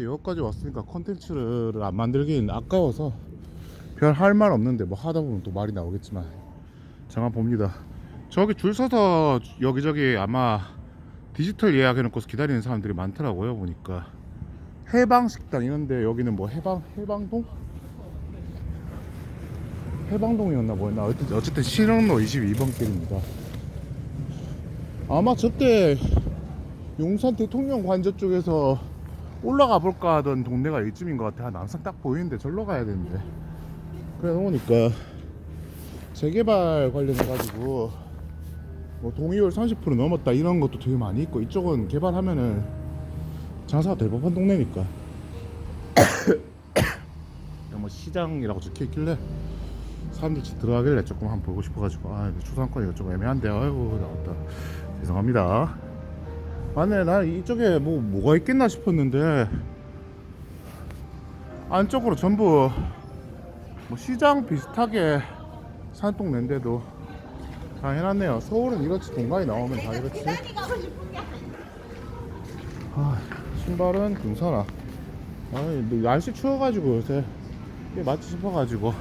여기까지 왔으니까 컨텐츠를 안 만들긴 아까워서 별 할 말 없는데 뭐 하다 보면 또 말이 나오겠지만 잠깐 봅니다. 저기 줄 서서 여기저기 아마 디지털 예약해놓고서 기다리는 사람들이 많더라고요. 보니까 해방식당 이런데 여기는 뭐 해방동이었나 뭐였나 어쨌든 신흥로 22번 길입니다. 아마 저때 용산 대통령 관저 쪽에서 올라가 볼까 하던 동네가 이쯤인 것 같아. 항상 딱 보이는데 절로 가야 되는데. 그래 놓으니까 재개발 관련해가지고 뭐 동의율 30% 넘었다 이런 것도 되게 많이 있고, 이쪽은 개발하면은 장사가 될 법한 동네니까. 뭐 시장이라고 적혀있길래 사람들이 들어가길래 조금 한번 보고 싶어가지고, 초상권이 좀 애매한데 아이고 나왔다, 죄송합니다. 맞네, 난 이쪽에 뭐가 있겠나 싶었는데 안쪽으로 전부 뭐 시장 비슷하게 산 동네인데도 다 해놨네요. 서울은 이렇지, 공간이 나오면 다 이렇지. 신발은 금사나. 날씨 추워가지고 요새 이게 맞지 싶어가지고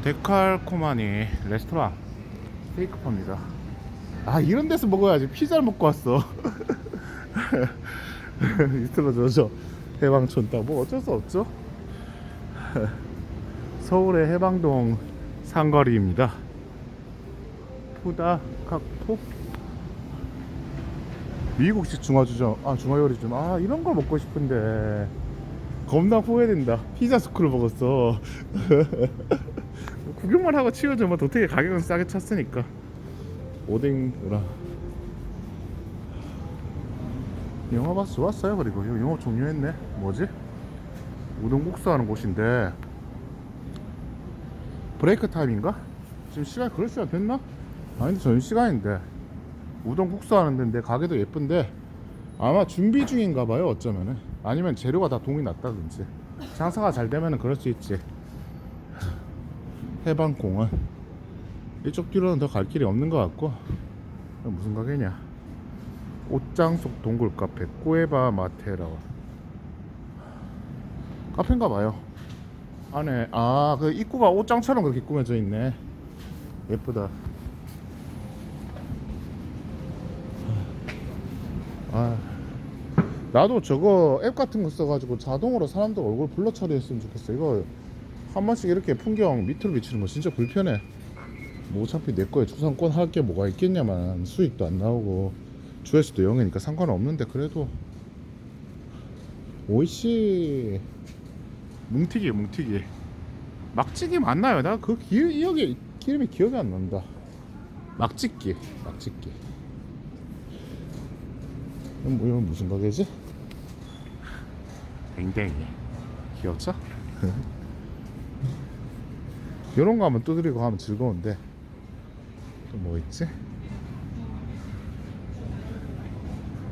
데칼코마니 레스토랑 스테이크 팝니다. 이런 데서 먹어야지. 피자를 먹고 왔어. 이틀로 저 해방촌 딱 뭐 어쩔 수 없죠. 서울의 해방동 상거리입니다. 푸다카포 미국식 중화주점, 중화요리점. 이런 걸 먹고 싶은데 겁나 후회된다. 피자 스쿨을 먹었어. 구경만 하고 치워줘. 뭐 도태에 가격은 싸게 쳤으니까. 오뎅이라 영화 봐서 좋았어요. 그리고 영업 종료했네. 뭐지? 우동국수 하는 곳인데 브레이크 타임인가? 지금 시간이 그럴 시간 됐나? 아닌데 점심시간인데 우동국수 하는 데인데 가게도 예쁜데 아마 준비 중인가 봐요. 어쩌면은 아니면 재료가 다 동이 났다든지 장사가 잘 되면은 그럴 수 있지. 해방공원 이쪽 뒤로는 더 갈 길이 없는 것 같고. 무슨 가게냐? 옷장속 동굴 카페 꾸에바 마테라와 카페인가 봐요. 안에 그 입구가 옷장처럼 그렇게 꾸며져 있네. 예쁘다. 나도 저거 앱 같은 거 써가지고 자동으로 사람들 얼굴 블러 처리했으면 좋겠어. 이거 한 번씩 이렇게 풍경 밑으로 비치는 거 진짜 불편해. 뭐 어차피 내 거에 초상권 할 게 뭐가 있겠냐만. 수익도 안 나오고 조회수도 0이니까 상관은 없는데, 그래도 오이씨 뭉티기 막찌기 맞나요? 나 그 기억이 이름이 기억이 안 난다. 막짓기 이건 무슨 가게지? 댕댕이 귀엽죠? 이런 거 한번 두드리고 하면 즐거운데. 또 뭐 있지?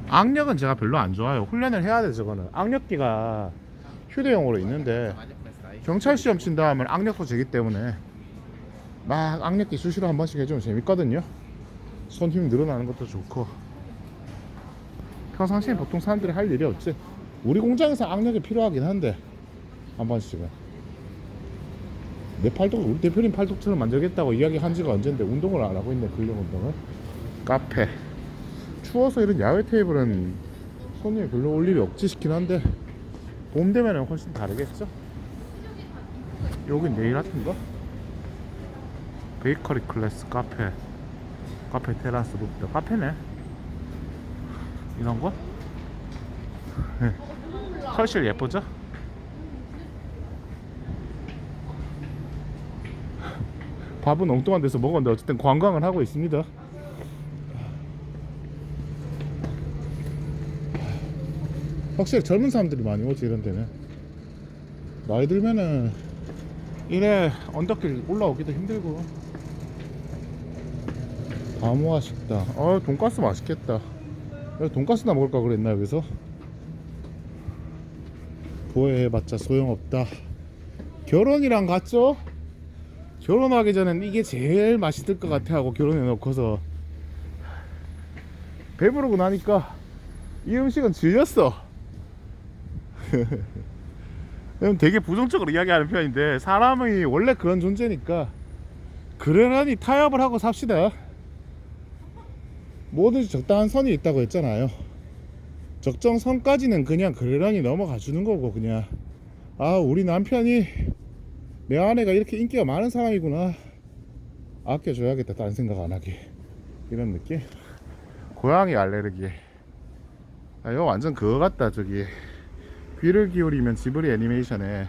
악력은 제가 별로 안 좋아요. 훈련을 해야 돼. 저거는 악력기가 휴대용으로 있는데 경찰 시험 친다 하면 악력도 재기 때문에 막 악력기 수시로 한 번씩 해주면 재밌거든요. 손 힘 늘어나는 것도 좋고. 평상시에 보통 사람들이 할 일이 없지. 우리 공장에서 악력이 필요하긴 한데 한 번씩은. 내 팔뚝, 우리 대표님 팔뚝처럼 만들겠다고 이야기한 지가 언젠데 운동을 안 하고 있네. 근력 운동을. 카페 추워서 이런 야외 테이블은 손님이 별로 올 일이 없지 싶긴 한데 봄 되면은 훨씬 다르겠죠? 여긴 네일 아트인가? 베이커리 클래스 카페 테라스 루프탑 카페네. 이런 거? 털실 예쁘죠? 밥은 엉뚱한 데서 먹었는데 어쨌든 관광을 하고 있습니다. 확실히 젊은 사람들이 많이 오지 이런 데는. 나이 들면은 이래 언덕길 올라오기도 힘들고. 다모아 식당. 돈가스 맛있겠다. 돈가스나 먹을까 그랬나 여기서? 보혜해봤자 소용없다. 결혼이랑 같죠? 결혼하기 전엔 이게 제일 맛있을 것 같아 하고 결혼해놓고서 배부르고 나니까 이 음식은 질렸어. 되게 부정적으로 이야기하는 편인데 사람이 원래 그런 존재니까 그러려니 타협을 하고 삽시다. 뭐든지 적당한 선이 있다고 했잖아요. 적정선까지는 그냥 그러려니 넘어가 주는 거고, 그냥 아 우리 남편이 내 아내가 이렇게 인기가 많은 사람이구나, 아껴줘야겠다, 다른 생각 안 하게, 이런 느낌. 고양이 알레르기. 아 이거 완전 그거 같다. 저기 귀를 기울이면 지브리 애니메이션에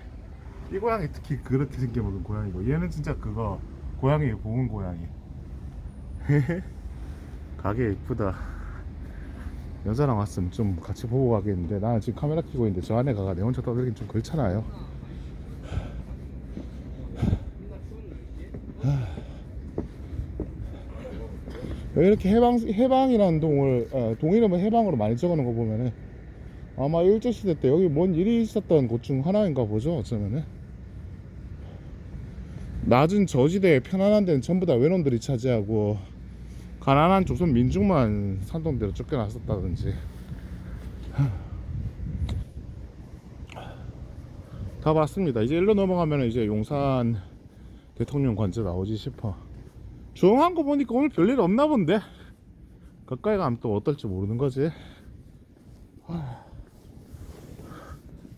이 고양이 특히 그렇게 생겨먹은 고양이고, 얘는 진짜 그거 고양이 고운 고양이. 가게 이쁘다. 여자랑 왔으면 좀 같이 보고 가겠는데 나는 지금 카메라 켜고 있는데 저 안에 가가 내 혼자 떠들긴 좀 그렇잖아요. 왜 이렇게 해방이라는 동 이름을 해방으로 많이 적어놓은 거 보면은 아마 일제시대 때 여기 뭔 일이 있었던 곳 중 하나인가 보죠. 어쩌면은 낮은 저지대에 편안한 데는 전부 다 외놈들이 차지하고 가난한 조선 민중만 산동대로 쫓겨났었다든지. 다 봤습니다. 이제 일로 넘어가면 이제 용산 대통령 관저 나오지 싶어. 조용한 거 보니까 오늘 별일 없나 본데 가까이 가면 또 어떨지 모르는 거지.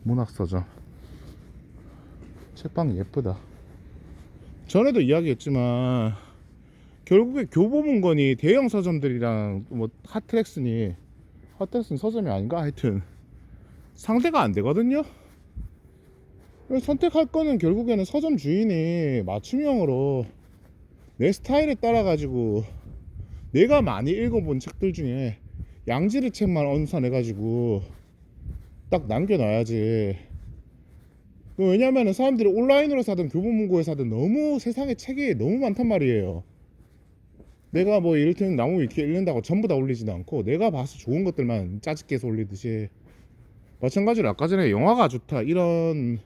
문학서점 책방 예쁘다. 전에도 이야기했지만 결국에 교보문고니 대형 서점들이랑 뭐 핫트렉스는 서점이 아닌가, 하여튼 상대가 안 되거든요. 선택할 거는 결국에는 서점 주인이 맞춤형으로 내 스타일에 따라 가지고 내가 많이 읽어본 책들 중에 양질의 책만 언산해 가지고 딱 남겨놔야지. 왜냐면은 사람들이 온라인으로 사든 교보문고에 사든 너무 세상에 책이 너무 많단 말이에요. 내가 뭐 이를테면 나무 위키에 읽는다고 전부 다 올리지도 않고 내가 봐서 좋은 것들만 짜집게 해서 올리듯이, 마찬가지로 아까 전에 영화가 좋다 이런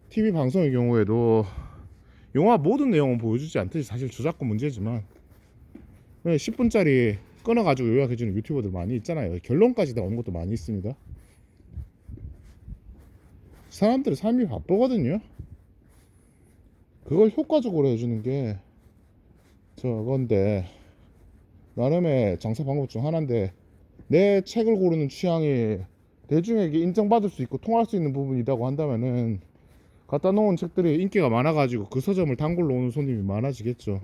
TV 방송의 경우에도 영화 모든 내용은 보여주지 않듯이, 사실 저작권 문제지만 10분짜리 끊어가지고 요약해주는 유튜버들 많이 있잖아요. 결론까지 나오는 것도 많이 있습니다. 사람들이 삶이 바쁘거든요. 그걸 효과적으로 해주는 게 저건데, 나름의 장사 방법 중 하나인데 내 책을 고르는 취향이 대중에게 인정받을 수 있고 통할 수 있는 부분이라고 한다면은 갖다 놓은 책들이 인기가 많아가지고 그 서점을 단골로 오는 손님이 많아지겠죠.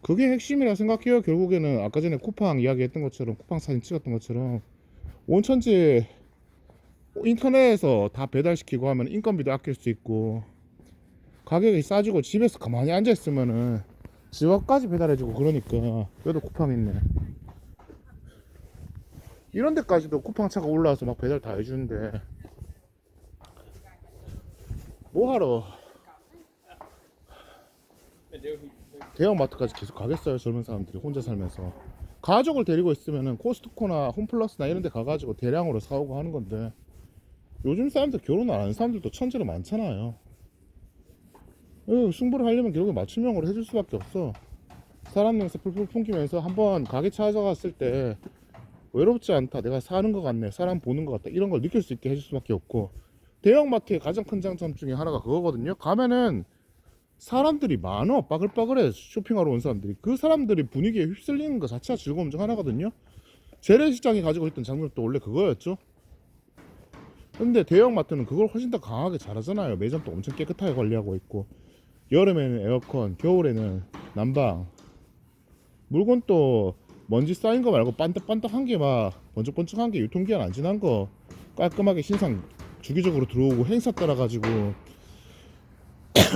그게 핵심이라 생각해요. 결국에는 아까 전에 쿠팡 이야기했던 것처럼, 쿠팡 사진 찍었던 것처럼 온천지 인터넷에서 다 배달시키고 하면 인건비도 아낄 수 있고 가격이 싸지고 집에서 가만히 앉아있으면은 집 앞까지 배달해주고, 그러니까 그래도 쿠팡 있네. 이런 데까지도 쿠팡 차가 올라와서 막 배달 다 해주는데 뭐하러 대형마트까지 계속 가겠어요. 젊은 사람들이 혼자 살면서. 가족을 데리고 있으면은 코스트코나 홈플러스나 이런 데 가가지고 대량으로 사오고 하는 건데, 요즘 사람들 결혼 안 하는 사람들도 천재로 많잖아요. 승부를 하려면 결국에 맞춤형으로 해줄 수밖에 없어. 사람 냄새 풀풀 풍기면서 한번 가게 찾아갔을 때 외롭지 않다, 내가 사는 것 같네, 사람 보는 것 같다, 이런 걸 느낄 수 있게 해줄 수밖에 없고, 대형마트의 가장 큰 장점 중에 하나가 그거거든요. 가면은 사람들이 많어. 빠글빠글해. 쇼핑하러 온 사람들이. 그 사람들이 분위기에 휩쓸리는 것 자체가 즐거움 중 하나거든요. 재래시장이 가지고 있던 장점도 원래 그거였죠. 근데 대형마트는 그걸 훨씬 더 강하게 잘하잖아요. 매점도 엄청 깨끗하게 관리하고 있고, 여름에는 에어컨, 겨울에는 난방, 물건 또 먼지 쌓인 거 말고 반딱반딱한 게, 막 번쩍번쩍한 게, 유통기한 안 지난 거 깔끔하게 신상 주기적으로 들어오고, 행사 따라 가지고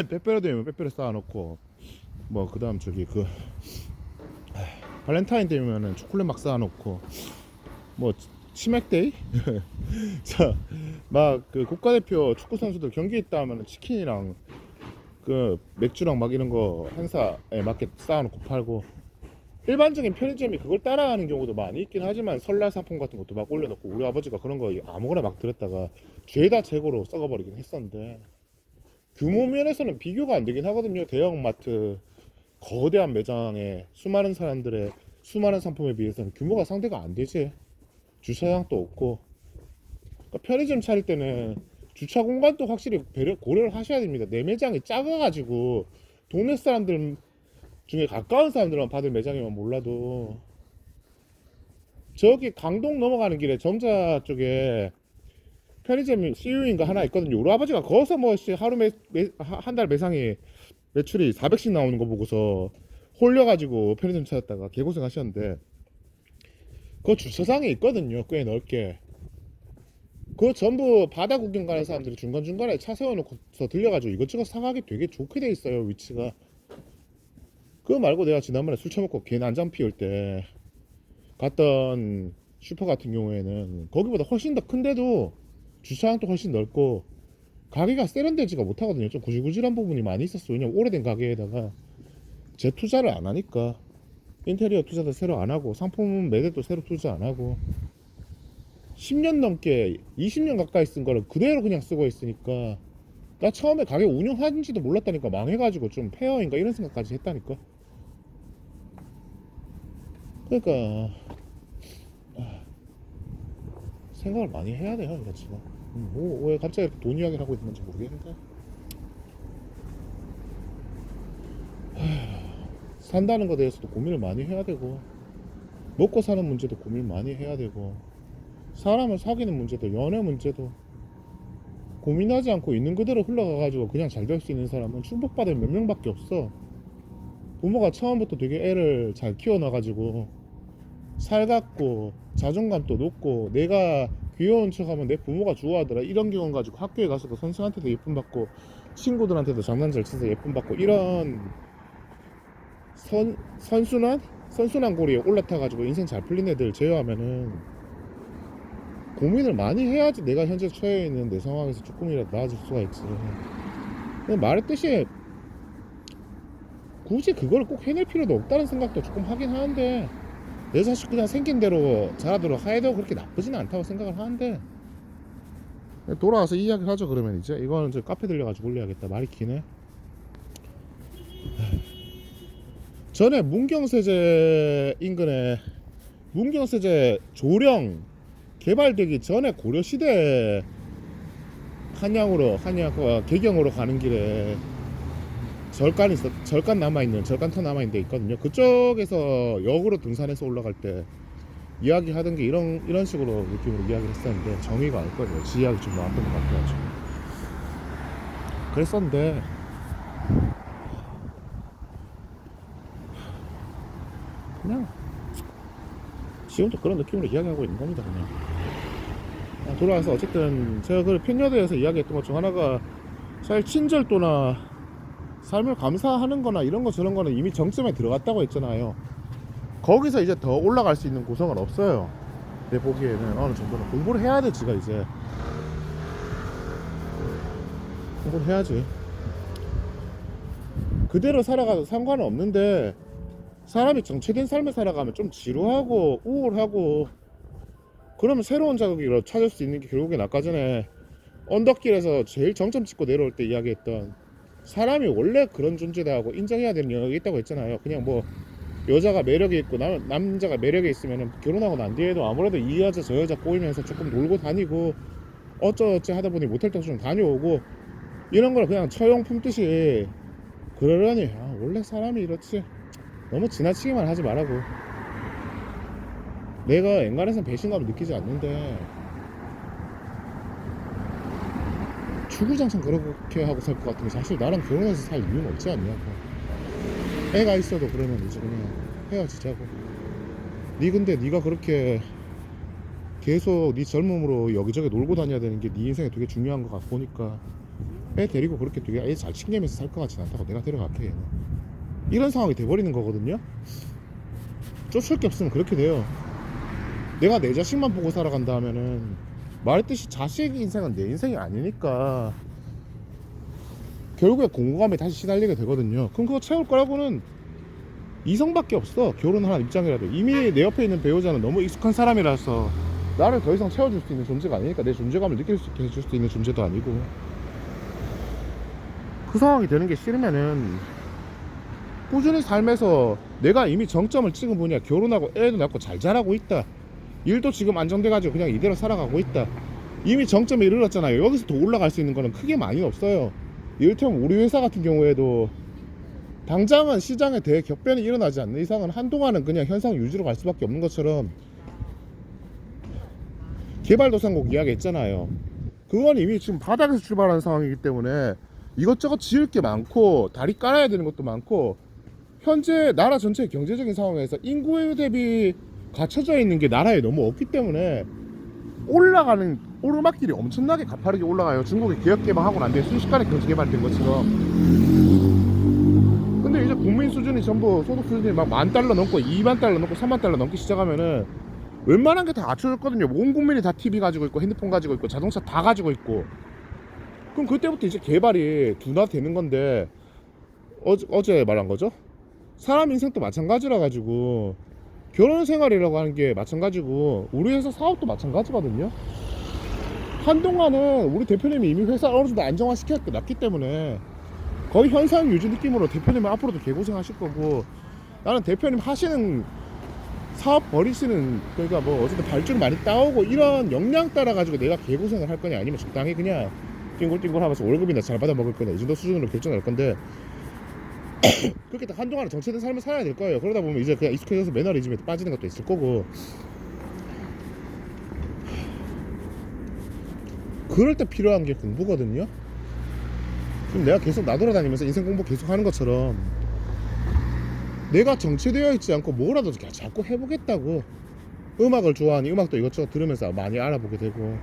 빼빼로 되면 빼빼로 쌓아놓고, 뭐 그 다음 저기 그 발렌타인 되면은 초콜릿 막 쌓아놓고, 뭐 치맥데이 자 막 그 국가대표 축구 선수들 경기 있다 하면은 치킨이랑 그 맥주랑 막 이런 거 행사에 맞게 쌓아놓고 팔고, 일반적인 편의점이 그걸 따라하는 경우도 많이 있긴 하지만 설날 상품 같은 것도 막 올려놓고, 우리 아버지가 그런 거 아무거나 막 들었다가 죄다 재고로 썩어버리긴 했었는데, 규모 면에서는 비교가 안 되긴 하거든요. 대형마트 거대한 매장에 수많은 사람들의 수많은 상품에 비해서는 규모가 상대가 안 되지. 주차장도 없고. 그러니까 편의점 차릴 때는 주차 공간도 확실히 고려를 하셔야 됩니다. 내 매장이 작아가지고 동네 사람들 중에 가까운 사람들만 받을 매장이면 몰라도 저기 강동 넘어가는 길에 정자 쪽에 편의점 CU인가 하나 있거든요. 우리 아버지가 거기서 뭐 하루 한 달 매상이 매출이 400씩 나오는 거 보고서 홀려가지고 편의점 찾았다가 개고생 하셨는데 그 주차장에 있거든요. 꽤 넓게. 그거 전부 바다 구경 가는 사람들이 중간중간에 차 세워놓고서 들려가지고 이것저것 사가기 되게 좋게 돼 있어요. 위치가. 그거 말고 내가 지난번에 술 처먹고 개 난장 피울 때 갔던 슈퍼 같은 경우에는 거기보다 훨씬 더 큰데도 주차장도 훨씬 넓고 가게가 세련되지가 못하거든요. 좀 구질구질한 부분이 많이 있었어. 왜냐면 오래된 가게에다가 재투자를 안 하니까 인테리어 투자도 새로 안 하고 상품 매대도 새로 투자 안 하고 10년 넘게 20년 가까이 쓴 거를 그대로 그냥 쓰고 있으니까 나 처음에 가게 운영하는지도 몰랐다니까. 망해가지고 좀 폐허인가 이런 생각까지 했다니까. 그러니까 생각을 많이 해야 돼요 이거 지금. 왜 갑자기 이렇게 돈 이야기를 하고 있는지 모르겠는데 산다는 것에 대해서도 고민을 많이 해야 되고 먹고 사는 문제도 고민을 많이 해야 되고 사람을 사귀는 문제도 연애 문제도 고민하지 않고 있는 그대로 흘러가가지고 그냥 잘 될 수 있는 사람은 축복받을 몇 명밖에 없어. 부모가 처음부터 되게 애를 잘 키워놔가지고 살갑고 자존감도 높고 내가 귀여운 척하면 내 부모가 좋아하더라 이런 경험 가지고 학교에 가서도 선생한테도 예쁨 받고 친구들한테도 장난 잘 쳐서 예쁨 받고 이런 선순환 고리에 올라타가지고 인생 잘 풀린 애들 제외하면은 고민을 많이 해야지 내가 현재 처해 있는 내 상황에서 조금이라도 나아질 수가 있지. 말했듯이 굳이 그걸 꼭 해낼 필요도 없다는 생각도 조금 하긴 하는데 내 자식 그냥 생긴 대로 자라도록 해도 그렇게 나쁘지는 않다고 생각을 하는데 돌아와서 이야기를 하죠. 그러면 이제 이거는 저 카페 들려가지고 올려야겠다. 말이 기네. 전에 문경세제 인근에 문경세제 조령 개발되기 전에 고려시대 개경으로 가는 길에 절간 남아있는 절간터 남아있는 데 있거든요. 그쪽에서 역으로 등산해서 올라갈 때 이야기 하던 게 이런 식으로 느낌으로 이야기를 했었는데 정의가 알 거예요. 지 이야기 좀 나왔던 것 같아가지고 그랬었는데 그냥 지금도 그런 느낌으로 이야기하고 있는 겁니다. 그냥 돌아와서 어쨌든 제가 그 팬여대에서 이야기했던 것 중 하나가 사실 친절도나 삶을 감사하는 거나 이런 거 저런 거는 이미 정점에 들어갔다고 했잖아요. 거기서 이제 더 올라갈 수 있는 구성은 없어요. 내 보기에는 어느 정도는 공부를 해야 돼. 지가 이제 공부를 해야지. 그대로 살아가도 상관은 없는데 사람이 정체된 삶을 살아가면 좀 지루하고 우울하고 그러면 새로운 자극을 찾을 수 있는 게 결국엔 아까 전에 언덕길에서 제일 정점 찍고 내려올 때 이야기했던 사람이 원래 그런 존재다 하고 인정해야 되는 영역이 있다고 했잖아요. 그냥 뭐 여자가 매력이 있고 남자가 매력이 있으면 결혼하고 난 뒤에도 아무래도 이 여자 저 여자 꼬이면서 조금 놀고 다니고 어쩌어쩌 하다 보니 모텔 좀 다녀오고 이런 걸 그냥 처용 품듯이 그러려니 원래 사람이 이렇지 너무 지나치기만 하지 말라고. 내가 엔간해선 배신감을 느끼지 않는데 주구장창 그렇게 하고 살 것 같으면 사실 나랑 결혼해서 살 이유는 없지 않냐고. 애가 있어도 그러면 이제 그냥 헤어지자고. 근데 네가 그렇게 계속 네 젊음으로 여기저기 놀고 다녀야 되는 게 네 인생에 되게 중요한 것 같고 보니까 애 데리고 그렇게 되게 애 잘 챙기면서 살 것 같진 않다고. 내가 데려갈게 얘는. 이런 상황이 돼버리는 거거든요. 쫓을 게 없으면 그렇게 돼요. 내가 내 자식만 보고 살아간다 하면은 말했듯이 자식 인생은 내 인생이 아니니까 결국에 공허감에 다시 시달리게 되거든요. 그럼 그거 채울 거라고는 이성밖에 없어. 결혼하는 입장이라도 이미 내 옆에 있는 배우자는 너무 익숙한 사람이라서 나를 더 이상 채워줄 수 있는 존재가 아니니까 내 존재감을 느낄 수 있게 해줄 수 있는 존재도 아니고 그 상황이 되는 게 싫으면은 꾸준히 삶에서 내가 이미 정점을 찍은 분이야. 결혼하고 애도 낳고 잘 자라고 있다. 일도 지금 안정돼가지고 그냥 이대로 살아가고 있다. 이미 정점에 이르렀잖아요. 여기서 더 올라갈 수 있는 거는 크게 많이 없어요. 이를테면 우리 회사 같은 경우에도 당장은 시장에 대격변이 일어나지 않는 이상은 한동안은 그냥 현상 유지로 갈 수밖에 없는 것처럼, 개발도상국 이야기 했잖아요. 그건 이미 지금 바닥에서 출발하는 상황이기 때문에 이것저것 지을 게 많고 다리 깔아야 되는 것도 많고, 현재 나라 전체의 경제적인 상황에서 인구 대비 갖춰져 있는 게 나라에 너무 없기 때문에 올라가는 오르막길이 엄청나게 가파르게 올라가요. 중국이 기업 개방하고 난 뒤에 순식간에 경제 개발된 것처럼. 근데 이제 국민 수준이 전부 소득 수준이 막 $10,000 넘고 20,000달러 넘고 30,000달러 넘기 시작하면은 웬만한 게 다 갖춰졌거든요. 온 국민이 다 TV 가지고 있고 핸드폰 가지고 있고 자동차 다 가지고 있고. 그럼 그때부터 이제 개발이 둔화되는 건데, 어제 말한 거죠. 사람 인생도 마찬가지라 가지고, 결혼 생활이라고 하는 게 마찬가지고 우리 회사 사업도 마찬가지거든요. 한동안은 우리 대표님이 이미 회사를 어느 정도 안정화 시켰기 때문에 거의 현상 유지 느낌으로 대표님은 앞으로도 개고생하실 거고, 나는 대표님 하시는 사업 벌이시는, 그러니까 뭐 어쨌든 발주를 많이 따오고 이런 역량 따라 가지고 내가 개고생을 할 거냐, 아니면 적당히 그냥 띵골띵골 하면서 월급이나 잘 받아 먹을 거냐, 이 정도 수준으로 결정할 건데, 그렇게 딱 한동안은 정체된 삶을 살아야 될 거예요. 그러다 보면 이제 그냥 익숙해져서 매너리즘에 빠지는 것도 있을 거고, 그럴 때 필요한 게 공부거든요. 그럼 내가 계속 나돌아다니면서 인생 공부 계속 하는 것처럼 내가 정체되어 있지 않고 뭐라도 자꾸 해보겠다고. 음악을 좋아하니 음악도 이것저것 들으면서 많이 알아보게 되고,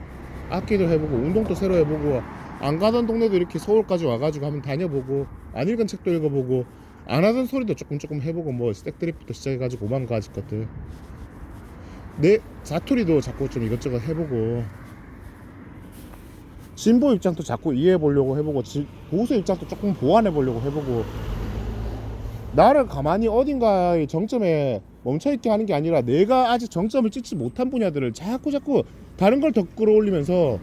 악기도 해보고 운동도 새로 해보고, 안 가던 동네도 이렇게 서울까지 와가지고 한번 다녀보고, 안 읽은 책도 읽어보고, 안 하던 소리도 조금 해보고, 뭐 스택드립부터 시작해가지고 5만 가지 것들, 내 자투리도 자꾸 좀 이것저것 해보고, 진보 입장도 자꾸 이해해보려고 해보고, 보수 입장도 조금 보완해보려고 해보고, 나를 가만히 어딘가의 정점에 멈춰있게 하는 게 아니라 내가 아직 정점을 찍지 못한 분야들을 자꾸 다른 걸 더 끌어올리면서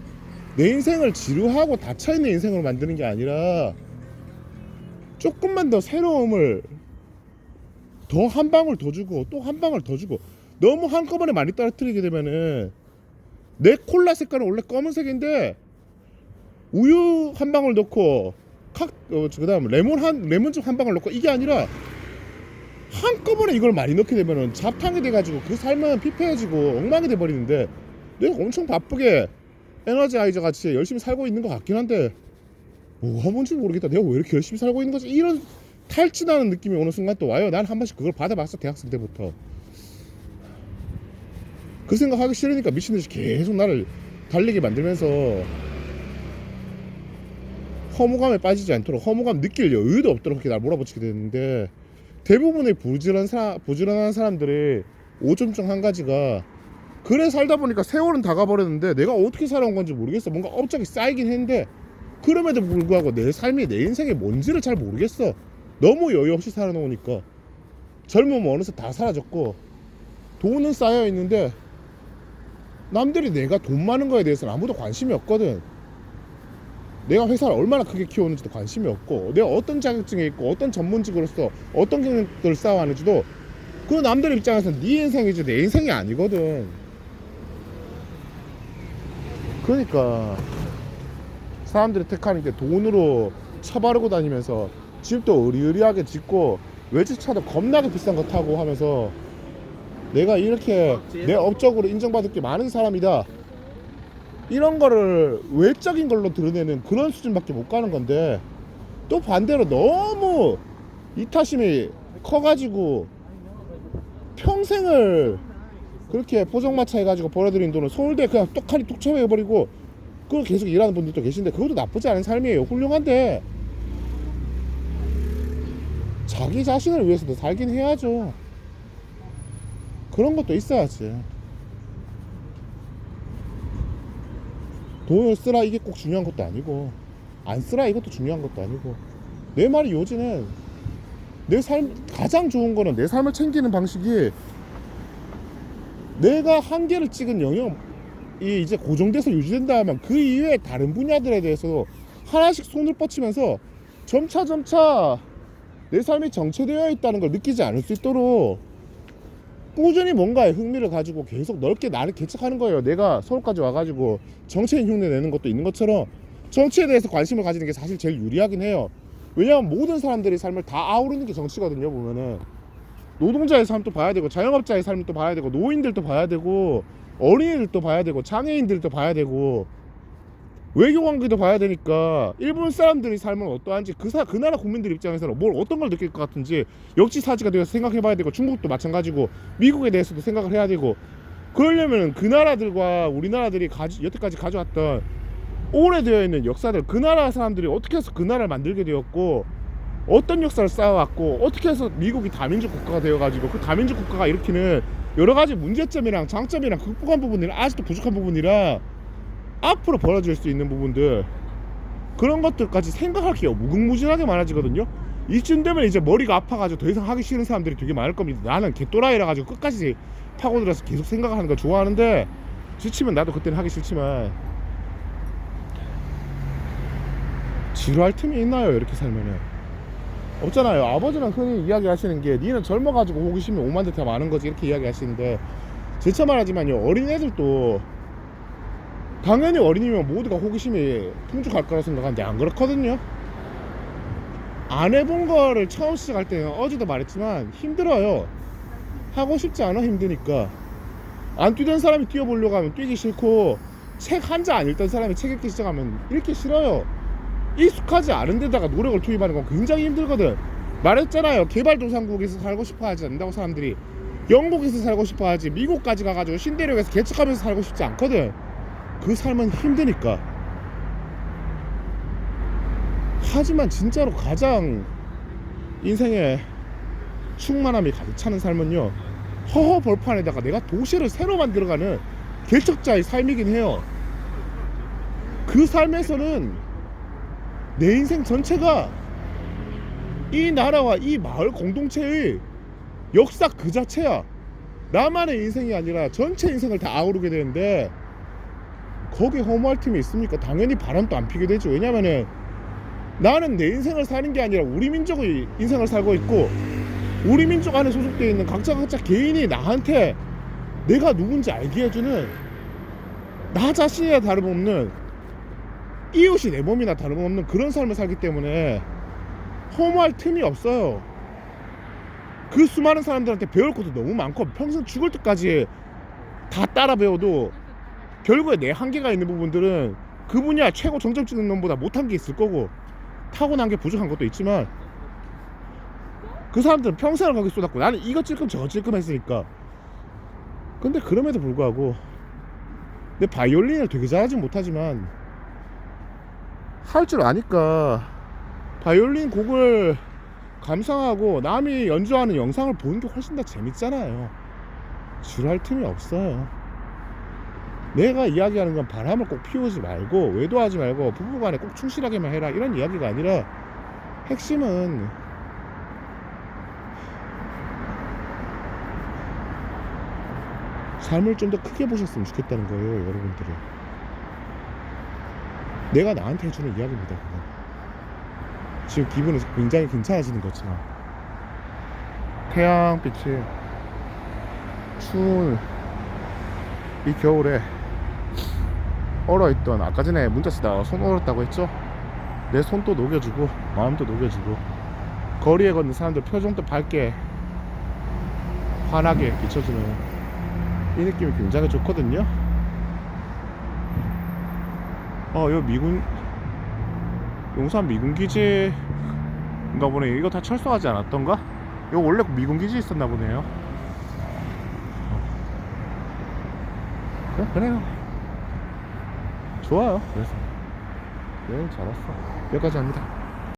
내 인생을 지루하고 닫혀있는 인생으로 만드는 게 아니라, 조금만 더 새로움을 더 한 방울 더 주고 또 한 방울 더 주고, 너무 한꺼번에 많이 떨어뜨리게 되면은, 내 콜라 색깔은 원래 검은색인데 우유 한 방울 넣고 그다음 레몬즙 한 방울 넣고, 이게 아니라 한꺼번에 이걸 많이 넣게 되면은 잡탕이 돼가지고 그 삶은 피폐해지고 엉망이 돼버리는데, 내가 엄청 바쁘게 에너지아이저 같이 열심히 살고 있는 것 같긴 한데 뭐가 뭔지 모르겠다. 내가 왜 이렇게 열심히 살고 있는 거지? 이런 탈진하는 느낌이 오는 순간 또 와요. 난 한 번씩 그걸 받아봤어, 대학생 때부터. 그 생각하기 싫으니까 미친듯이 계속 나를 달리게 만들면서 허무감에 빠지지 않도록, 허무감 느낄 여유도 없도록 그렇게 날 몰아붙이게 되는데, 대부분의 부지런한 사람들의 오점중 한 가지가, 그래 살다 보니까 세월은 다 가버렸는데 내가 어떻게 살아온 건지 모르겠어. 뭔가 업적이 쌓이긴 했는데 그럼에도 불구하고 내 삶이, 내 인생이 뭔지를 잘 모르겠어. 너무 여유 없이 살아놓으니까. 젊으면 어느새 다 사라졌고 돈은 쌓여 있는데 남들이 내가 돈 많은 거에 대해서는 아무도 관심이 없거든. 내가 회사를 얼마나 크게 키웠는지도 관심이 없고, 내가 어떤 자격증에 있고 어떤 전문직으로서 어떤 경력들을 쌓아왔는지도, 그 남들 입장에서는 네 인생이지 내 인생이 아니거든. 그러니까 사람들이 택하는 게 돈으로 처바르고 다니면서 집도 의리의리하게 짓고 외제차도 겁나게 비싼 거 타고 하면서, 내가 이렇게 내 업적으로 인정받을 게 많은 사람이다, 이런 거를 외적인 걸로 드러내는 그런 수준밖에 못 가는 건데, 또 반대로 너무 이타심이 커가지고 평생을 그렇게 포장마차 해가지고 벌어들인 돈을 서울대 그냥 똑하니 뚝쳐해버리고 그걸 계속 일하는 분들도 계신데, 그것도 나쁘지 않은 삶이에요. 훌륭한데 자기 자신을 위해서도 살긴 해야죠. 그런 것도 있어야지. 돈을 쓰라 이게 꼭 중요한 것도 아니고, 안 쓰라 이것도 중요한 것도 아니고, 내 말이 요지는 내 삶, 가장 좋은 거는 내 삶을 챙기는 방식이, 내가 한계를 찍은 영역이 이제 고정돼서 유지된다 하면 그 이외에 다른 분야들에 대해서 하나씩 손을 뻗치면서 점차 내 삶이 정체되어 있다는 걸 느끼지 않을 수 있도록 꾸준히 뭔가에 흥미를 가지고 계속 넓게 나를 개척하는 거예요. 내가 서울까지 와가지고 정치인 흉내 내는 것도 있는 것처럼 정치에 대해서 관심을 가지는 게 사실 제일 유리하긴 해요. 왜냐하면 모든 사람들의 삶을 다 아우르는 게 정치거든요. 보면은 노동자의 삶도 봐야 되고 자영업자의 삶도 봐야 되고 노인들도 봐야 되고 어린이들도 봐야 되고 장애인들도 봐야 되고 외교관계도 봐야 되니까 일본 사람들의 삶은 어떠한지 그 나라 국민들 입장에서는 뭘 어떤 걸 느낄 것 같은지 역지사지가 되어서 생각해 봐야 되고 중국도 마찬가지고 미국에 대해서도 생각을 해야 되고 그러려면 그 나라들과 우리나라들이 여태까지 가져왔던 오래되어 있는 역사들 그 나라 사람들이 어떻게 해서 그 나라를 만들게 되었고 어떤 역사를 쌓아왔고 어떻게 해서 미국이 다민족 국가가 되어가지고 그 다민족 국가가 일으키는 여러 가지 문제점이랑 장점이랑 극복한 부분이랑 아직도 부족한 부분이랑 앞으로 벌어질 수 있는 부분들 그런 것들까지 생각할 게 무궁무진하게 많아지거든요. 이쯤 되면 이제 머리가 아파가지고 더 이상 하기 싫은 사람들이 되게 많을 겁니다. 나는 개또라이라 가지고 끝까지 파고들어서 계속 생각하는 거 좋아하는데 지치면 나도 그때는 하기 싫지만 지루할 틈이 있나요? 이렇게 살면은 없잖아요. 아버지는 흔히 이야기하시는 게 니는 젊어가지고 호기심이 오만 듯 많은 거지 이렇게 이야기하시는데 제차 말하지만요 어린애들도 당연히 어린이면 모두가 호기심이 풍족할 거라 생각하는데 안 그렇거든요. 안 해본 거를 처음 시작할 때는 어제도 말했지만 힘들어요. 하고 싶지 않아. 힘드니까. 안 뛰던 사람이 뛰어보려고 하면 뛰기 싫고 책 한 자 안 읽던 사람이 책 읽기 시작하면 읽기 싫어요. 익숙하지 않은 데다가 노력을 투입하는 건 굉장히 힘들거든. 말했잖아요. 개발도상국에서 살고 싶어 하지 않는다고 사람들이. 영국에서 살고 싶어 하지 미국까지 가가지고 신대륙에서 개척하면서 살고 싶지 않거든. 그 삶은 힘드니까. 하지만 진짜로 가장 인생에 충만함이 가득 차는 삶은요 허허 벌판에다가 내가 도시를 새로 만들어가는 개척자의 삶이긴 해요. 그 삶에서는 내 인생 전체가 이 나라와 이 마을 공동체의 역사 그 자체야. 나만의 인생이 아니라 전체 인생을 다 아우르게 되는데 거기에 허무할 틈이 있습니까? 당연히 바람도 안 피게 되죠. 왜냐면은 나는 내 인생을 사는 게 아니라 우리 민족의 인생을 살고 있고 우리 민족 안에 소속되어 있는 각자 개인이 나한테 내가 누군지 알게 해주는 나 자신이나 다름없는 이웃이 내 몸이나 다름없는 그런 삶을 살기 때문에 허무할 틈이 없어요. 그 수많은 사람들한테 배울 것도 너무 많고 평생 죽을 때까지 다 따라 배워도 결국에 내 한계가 있는 부분들은 그 분야 최고 정점 찍는 놈보다 못한 게 있을 거고 타고난 게 부족한 것도 있지만 그 사람들은 평생을 거기 쏟았고 나는 이거 찔끔 저거 찔끔 했으니까. 근데 그럼에도 불구하고 내 바이올린을 되게 잘하진 못하지만 할 줄 아니까 바이올린 곡을 감상하고 남이 연주하는 영상을 보는 게 훨씬 더 재밌잖아요. 지루할 틈이 없어요. 내가 이야기하는 건 바람을 꼭 피우지 말고 외도하지 말고 부부간에 꼭 충실하게만 해라 이런 이야기가 아니라 핵심은 삶을 좀 더 크게 보셨으면 좋겠다는 거예요. 여러분들이 내가 나한테 해주는 이야기입니다. 그건. 지금 기분이 굉장히 괜찮아지는 것처럼 태양빛이 추운 이 겨울에 얼어있던 아까 전에 문자 쓰다가 손 얼었다고 했죠? 내 손도 녹여주고 마음도 녹여주고 거리에 걷는 사람들 표정도 밝게 환하게 비춰주는 이 느낌이 굉장히 좋거든요. 요 용산 미군기지인가 보네. 이거 다 철수하지 않았던가? 이거 원래 미군기지 있었나 보네요. 그래요. 좋아요. 그래서 여행 잘 왔어. 여기까지 합니다.